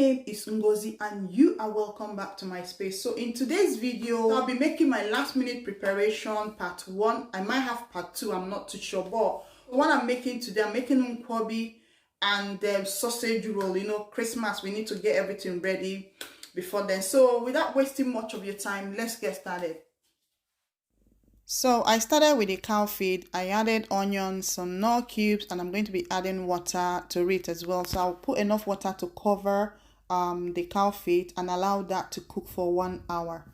name is Ngozi and you are welcome back to my space. So in today's video, I'll be making my last minute preparation part 1. I might have part 2, I'm not too sure. But what I'm making today, I'm making Nkwobi and sausage roll. You know, Christmas, we need to get everything ready before then. So without wasting much of your time, let's get started. So I started with the cow feed. I added onions, some nor cubes, and I'm going to be adding water to it as well. So I'll put enough water to cover the cow feed and allow that to cook for 1 hour.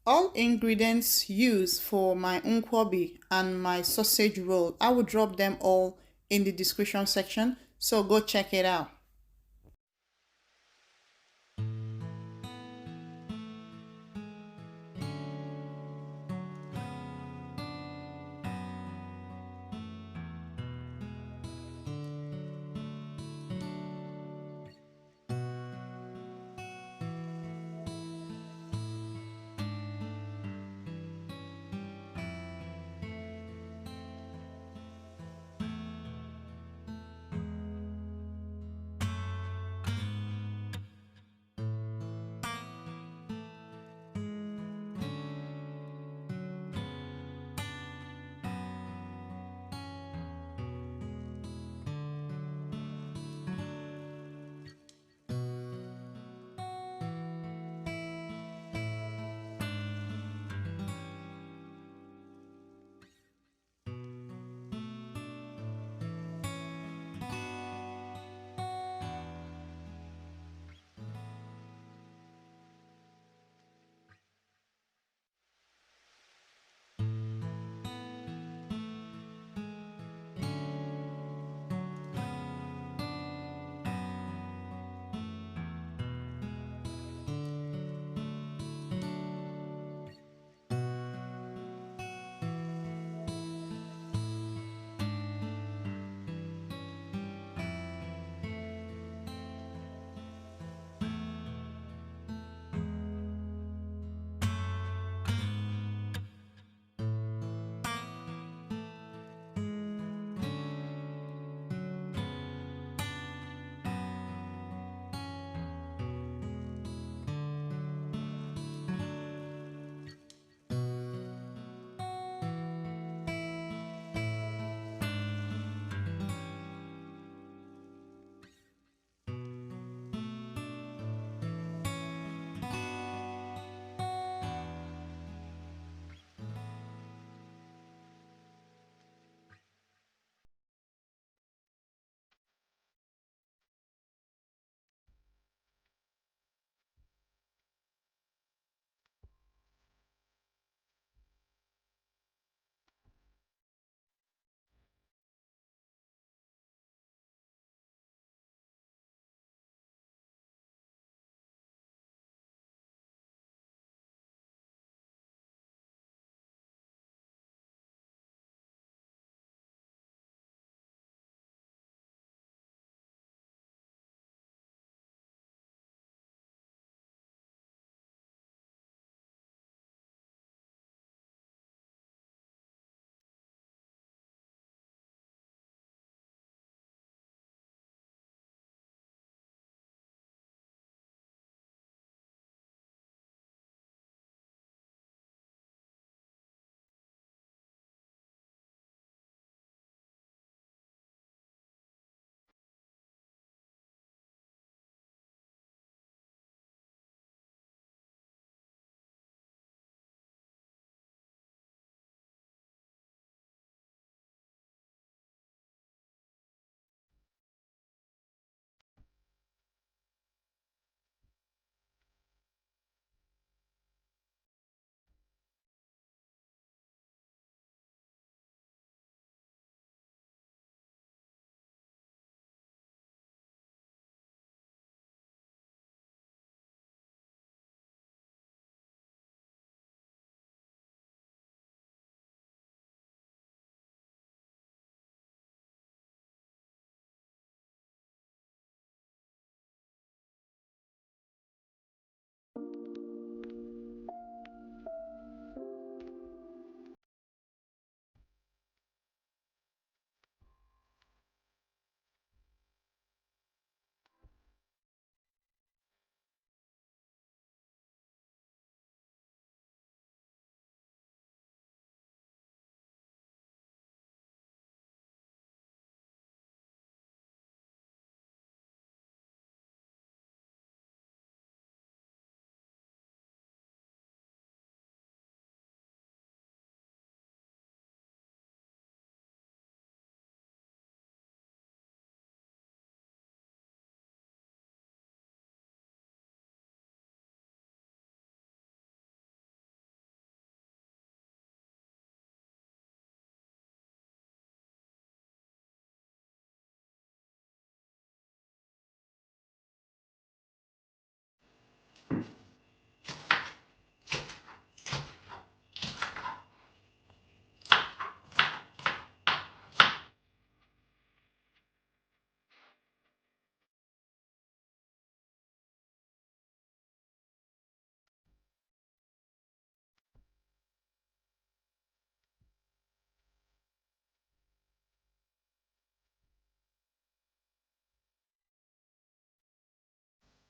All ingredients used for my Nkwobi and my sausage roll, I will drop them all in the description section, so go check it out.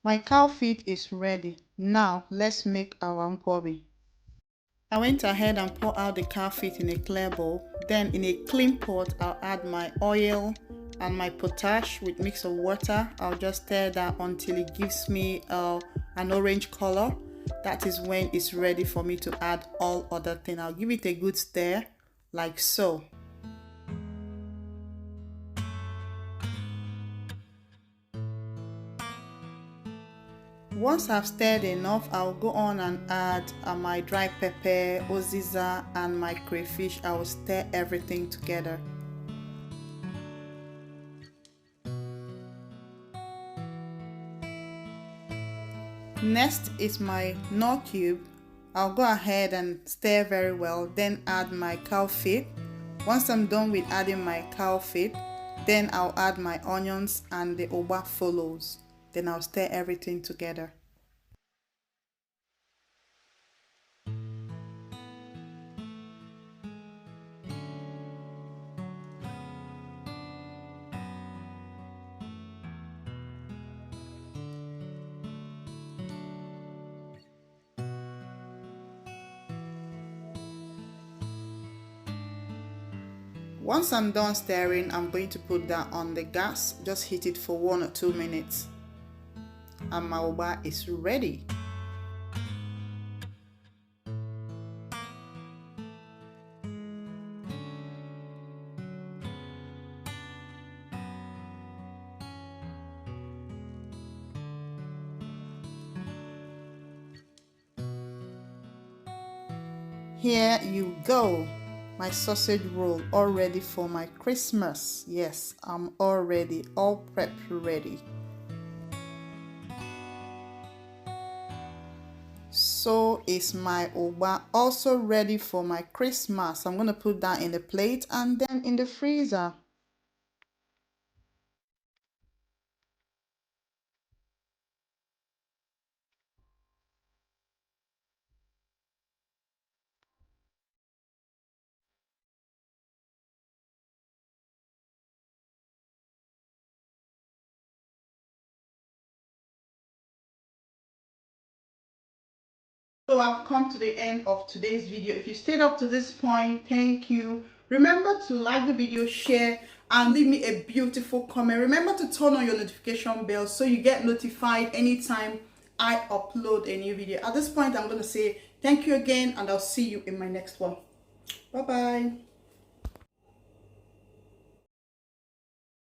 My cow feed is ready. Now let's make our nkwobi. I went ahead and poured out the cow feed in a clear bowl. Then in a clean pot, I'll add my oil and my potash with mix of water. I'll just stir that until it gives me an orange color. That is when it's ready for me to add all other things. I'll give it a good stir like so. Once I've stirred enough, I'll go on and add my dry pepper, oziza, and my crayfish. I will stir everything together. Next is my knorr cube. I'll go ahead and stir very well, then add my cow feet. Once I'm done with adding my cow feet, then I'll add my onions and the oba follows. Then I'll stir everything together. Once I'm done stirring, I'm going to put that on the gas. Just heat it for 1 or 2 minutes. And my oba is ready. Here you go, my sausage roll all ready for my Christmas. Yes, I'm all ready, all prepped ready. So is my oba also ready for my Christmas. I'm going to put that in the plate and then in the freezer. So I've come to the end of today's video. If you stayed up to this point, thank you. Remember to like the video, share, and leave me a beautiful comment. Remember to turn on your notification bell so you get notified anytime I upload a new video. At this point, I'm going to say thank you again, and I'll see you in my next one. Bye-bye.